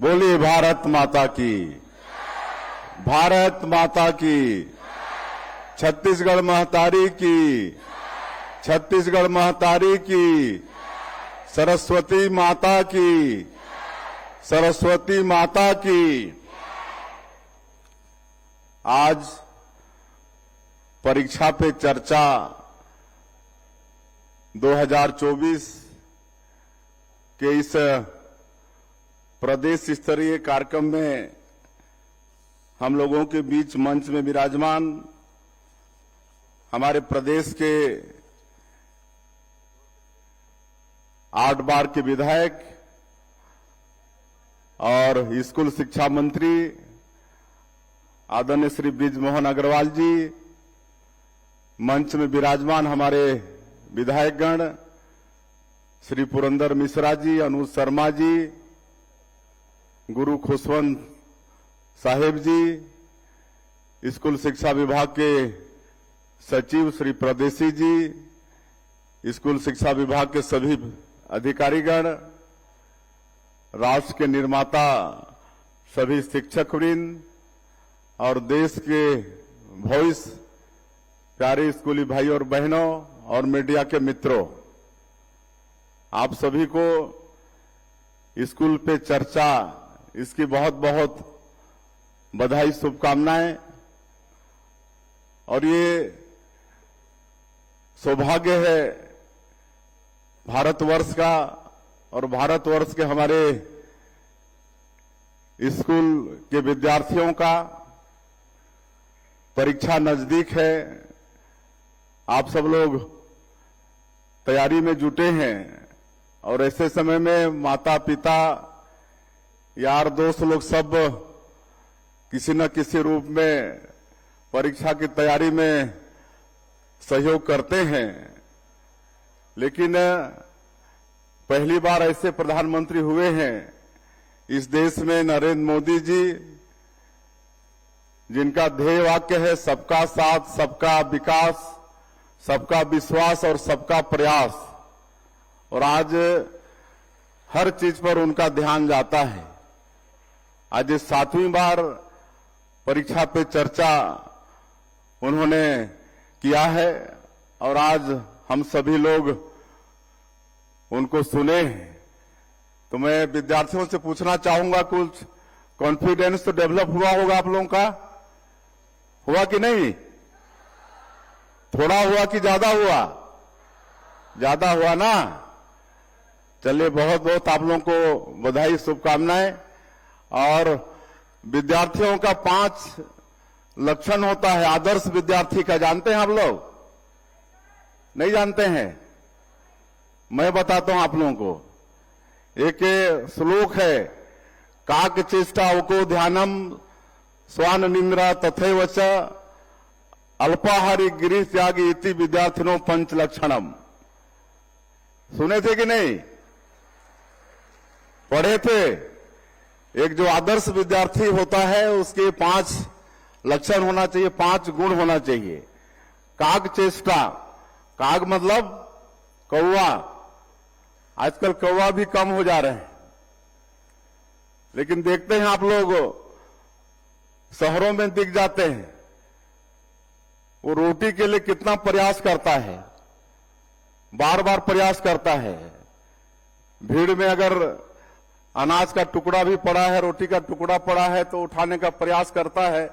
बोलिए भारत माता की, भारत माता की, छत्तीसगढ़ महतारी की, छत्तीसगढ़ महतारी की, सरस्वती माता की, सरस्वती माता की। आज परीक्षा पे चर्चा 2024 के इस प्रदेश स्तरीय कार्यक्रम में हम लोगों के बीच मंच में विराजमान हमारे प्रदेश के 8 बार के विधायक और स्कूल शिक्षा मंत्री आदरणीय श्री बृजमोहन अग्रवाल जी, मंच में विराजमान हमारे विधायकगण श्री पुरंदर मिश्रा जी, अनुज शर्मा जी, गुरु खुशवंत साहेब जी, स्कूल शिक्षा विभाग के सचिव श्री प्रदेशी जी, स्कूल शिक्षा विभाग के सभी अधिकारीगण, राष्ट्र के निर्माता सभी शिक्षकवृंद और देश के भविष्य प्यारे स्कूली भाई और बहनों और मीडिया के मित्रों, आप सभी को स्कूल पे चर्चा इसकी बहुत बहुत बधाई, शुभकामनाएं। और ये सौभाग्य है भारतवर्ष का और भारतवर्ष के हमारे स्कूल के विद्यार्थियों का। परीक्षा नजदीक है, आप सब लोग तैयारी में जुटे हैं और ऐसे समय में माता पिता यार दोस्त लोग सब किसी न किसी रूप में परीक्षा की तैयारी में सहयोग करते हैं। लेकिन पहली बार ऐसे प्रधानमंत्री हुए हैं इस देश में नरेंद्र मोदी जी, जिनका ध्येय वाक्य है सबका साथ, सबका विकास, सबका विश्वास और सबका प्रयास। और आज हर चीज पर उनका ध्यान जाता है। आज 7वीं बार परीक्षा पे चर्चा उन्होंने किया है और आज हम सभी लोग उनको सुने हैं। तो मैं विद्यार्थियों से पूछना चाहूंगा, कुछ कॉन्फिडेंस तो डेवलप हुआ होगा आप लोगों का? हुआ कि नहीं? थोड़ा हुआ कि ज्यादा हुआ? ज्यादा हुआ ना? चलिए, बहुत बहुत आप लोगों को बधाई, शुभकामनाएं। और विद्यार्थियों का 5 लक्षण होता है आदर्श विद्यार्थी का, जानते हैं आप लोग? नहीं जानते हैं? मैं बताता हूं आप लोगों को। एक श्लोक है, काक चेष्टा उको ध्यानम स्वान निंद्रा तथैव च अल्पाहारी गिरीह त्यागी इति विद्यार्थिनो 5 लक्षणम। सुने थे कि नहीं? पढ़े थे? एक जो आदर्श विद्यार्थी होता है उसके 5 लक्षण होना चाहिए, 5 गुण होना चाहिए। काग चेष्टा, काग मतलब कौवा। आजकल कौवा भी कम हो जा रहे हैं, लेकिन देखते हैं आप लोग शहरों में दिख जाते हैं, वो रोटी के लिए कितना प्रयास करता है, बार बार प्रयास करता है। भीड़ में अगर अनाज का टुकड़ा भी पड़ा है, रोटी का टुकड़ा पड़ा है तो उठाने का प्रयास करता है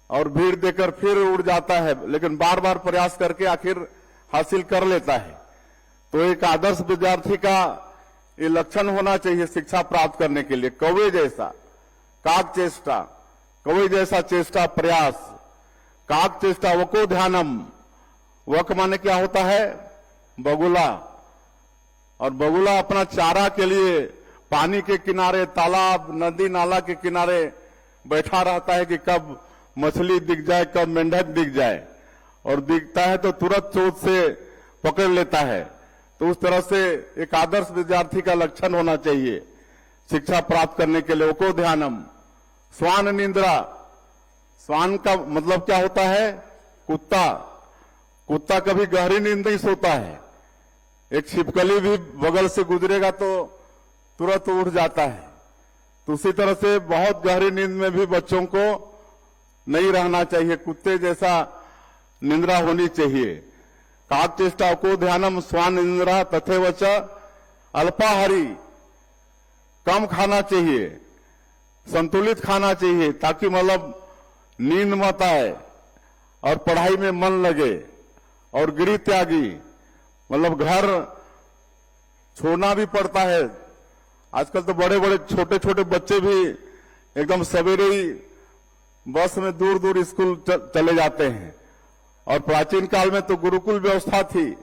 और भीड़ देकर फिर उड़ जाता है, लेकिन बार बार प्रयास करके आखिर हासिल कर लेता है। तो एक आदर्श विद्यार्थी का ये लक्षण होना चाहिए शिक्षा प्राप्त करने के लिए। कौवे जैसा, काक चेष्टा, कौवे जैसा चेष्टा प्रयास। काक चेष्टा वको ध्यानम, वक माने क्या होता है? बगुला। और बगुला अपना चारा के लिए पानी के किनारे, तालाब, नदी नाला के किनारे बैठा रहता है कि कब मछली दिख जाए, कब मेंढक दिख जाए, और दिखता है तो तुरंत चोट से पकड़ लेता है। तो उस तरह से एक आदर्श विद्यार्थी का लक्षण होना चाहिए शिक्षा प्राप्त करने के लिए। उको ध्यानम स्वान निंद्रा, स्वान का मतलब क्या होता है? कुत्ता। कुत्ता कभी गहरी नींद नहीं सोता है। एक छिपकली भी बगल से गुजरेगा तो तुरंत उठ जाता है। तो उसी तरह से बहुत गहरी नींद में भी बच्चों को नहीं रहना चाहिए, कुत्ते जैसा निंद्रा होनी चाहिए। काकचेष्टा को ध्यानम स्वान निंद्रा तथैव च अल्पाहारी, कम खाना चाहिए, संतुलित खाना चाहिए, ताकि मतलब नींद मत आए और पढ़ाई में मन लगे। और गृह त्यागी मतलब घर छोड़ना भी पड़ता है। आजकल तो बड़े बड़े छोटे छोटे बच्चे भी एकदम सवेरे ही बस में दूर दूर स्कूल चले जाते हैं। और प्राचीन काल में तो गुरुकुल व्यवस्था थी,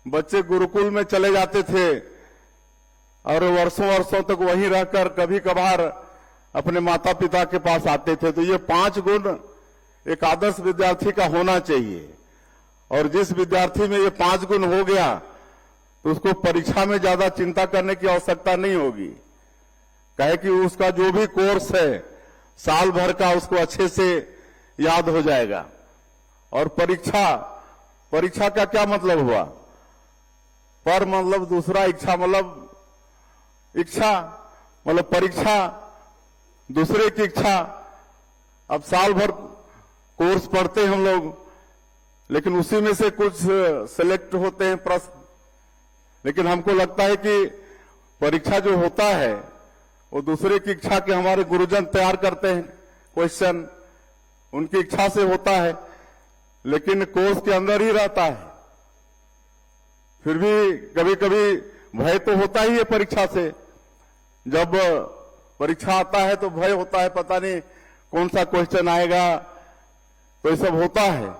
बच्चे गुरुकुल में चले जाते थे और वर्षों वर्षों तक वहीं रहकर कभी कभार अपने माता पिता के पास आते थे। तो ये 5 गुण एक आदर्श विद्यार्थी का होना चाहिए। और जिस विद्यार्थी में ये 5 गुण हो गया तो उसको परीक्षा में ज्यादा चिंता करने की आवश्यकता नहीं होगी, कहे कि उसका जो भी कोर्स है साल भर का उसको अच्छे से याद हो जाएगा। और परीक्षा का क्या मतलब हुआ? पर मतलब दूसरा, इच्छा मतलब परीक्षा दूसरे की इच्छा। अब साल भर कोर्स पढ़ते हैं हम लोग, लेकिन उसी में से कुछ सेलेक्ट होते हैं प्रश्न। लेकिन हमको लगता है कि परीक्षा जो होता है वो दूसरे की इच्छा के हमारे गुरुजन तैयार करते हैं क्वेश्चन, उनकी इच्छा से होता है, लेकिन कोर्स के अंदर ही रहता है। फिर भी कभी कभी भय तो होता ही है परीक्षा से। जब परीक्षा आता है तो भय होता है, पता नहीं कौन सा क्वेश्चन आएगा, तो ये सब होता है।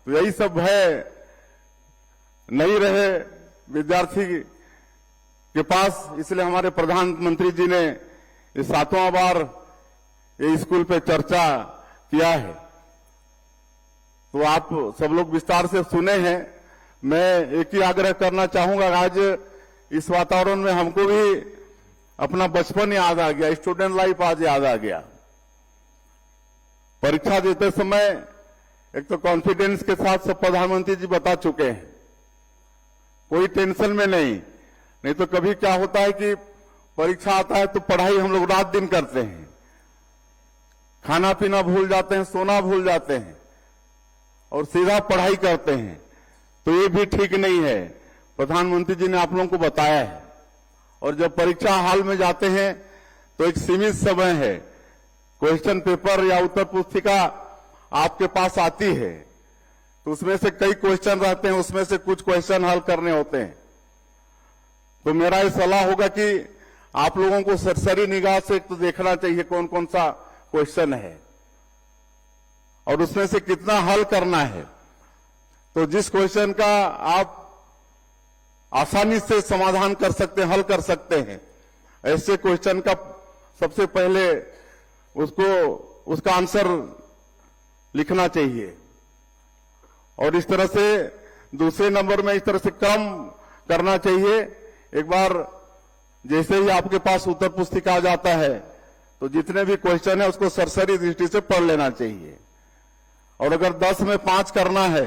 तो यही सब भय नहीं रहे विद्यार्थी के पास, इसलिए हमारे प्रधानमंत्री जी ने इस 7वां बार ये स्कूल पे चर्चा किया है। तो आप सब लोग विस्तार से सुने हैं। मैं एक ही आग्रह करना चाहूंगा, आज इस वातावरण में हमको भी अपना बचपन याद आ गया, स्टूडेंट लाइफ आज याद आ गया। परीक्षा देते समय एक तो कॉन्फिडेंस के साथ सब प्रधानमंत्री जी बता चुके हैं, कोई टेंशन में नहीं तो कभी क्या होता है कि परीक्षा आता है तो पढ़ाई हम लोग रात दिन करते हैं, खाना पीना भूल जाते हैं, सोना भूल जाते हैं और सीधा पढ़ाई करते हैं। तो ये भी ठीक नहीं है, प्रधानमंत्री जी ने आप लोगों को बताया है। और जब परीक्षा हाल में जाते हैं तो एक सीमित समय है, क्वेश्चन पेपर या उत्तर पुस्तिका आपके पास आती है, तो उसमें से कई क्वेश्चन रहते हैं, उसमें से कुछ क्वेश्चन हल करने होते हैं। तो मेरा ये सलाह होगा कि आप लोगों को सरसरी निगाह से तो देखना चाहिए कौन कौन सा क्वेश्चन है और उसमें से कितना हल करना है। तो जिस क्वेश्चन का आप आसानी से समाधान कर सकते हैं, हल कर सकते हैं, ऐसे क्वेश्चन का सबसे पहले उसका आंसर लिखना चाहिए। और इस तरह से दूसरे नंबर में इस तरह से क्रम करना चाहिए। एक बार जैसे ही आपके पास उत्तर पुस्तिका आ जाता है तो जितने भी क्वेश्चन है उसको सरसरी दृष्टि से पढ़ लेना चाहिए। और अगर 10 में 5 करना है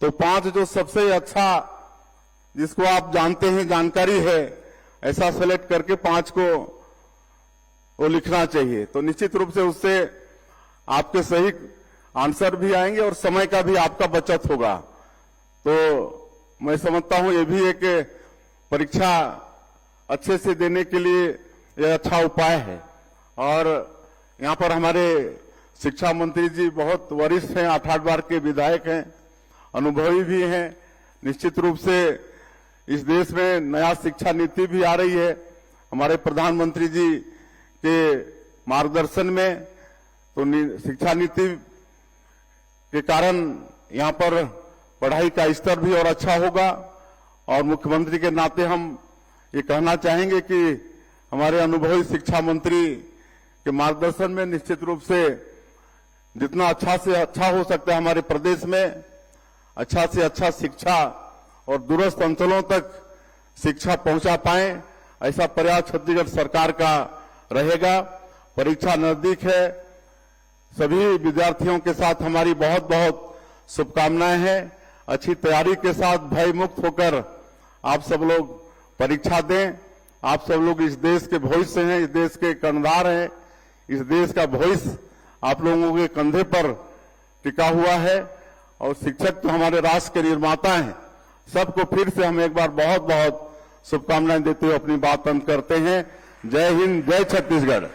तो 5 जो सबसे अच्छा, जिसको आप जानते हैं, जानकारी है, ऐसा सेलेक्ट करके 5 को वो लिखना चाहिए। तो निश्चित रूप से उससे आपके सही आंसर भी आएंगे और समय का भी आपका बचत होगा। तो मैं समझता हूं ये भी एक परीक्षा अच्छे से देने के लिए यह अच्छा उपाय है। और यहाँ पर हमारे शिक्षा मंत्री जी बहुत वरिष्ठ हैं, 8 बार के विधायक हैं, अनुभवी भी हैं। निश्चित रूप से इस देश में नया शिक्षा नीति भी आ रही है हमारे प्रधानमंत्री जी के मार्गदर्शन में। तो शिक्षा नीति के कारण यहाँ पर पढ़ाई का स्तर भी और अच्छा होगा। और मुख्यमंत्री के नाते हम ये कहना चाहेंगे कि हमारे अनुभवी शिक्षा मंत्री के मार्गदर्शन में निश्चित रूप से जितना अच्छा से अच्छा हो सकता है हमारे प्रदेश में अच्छा से अच्छा शिक्षा और दूरस्थ अंचलों तक शिक्षा पहुंचा पाए, ऐसा प्रयास छत्तीसगढ़ सरकार का रहेगा। परीक्षा नजदीक है, सभी विद्यार्थियों के साथ हमारी बहुत बहुत शुभकामनाएं हैं। अच्छी तैयारी के साथ भय मुक्त होकर आप सब लोग परीक्षा दें। आप सब लोग इस देश के भविष्य हैं, इस देश के कर्णधार हैं, इस देश का भविष्य आप लोगों के कंधे पर टिका हुआ है और शिक्षक तो हमारे राष्ट्र के निर्माता हैं। सबको फिर से हम एक बार बहुत बहुत शुभकामनाएं देते हुए अपनी बात अंत करते हैं। जय हिंद, जय छत्तीसगढ़।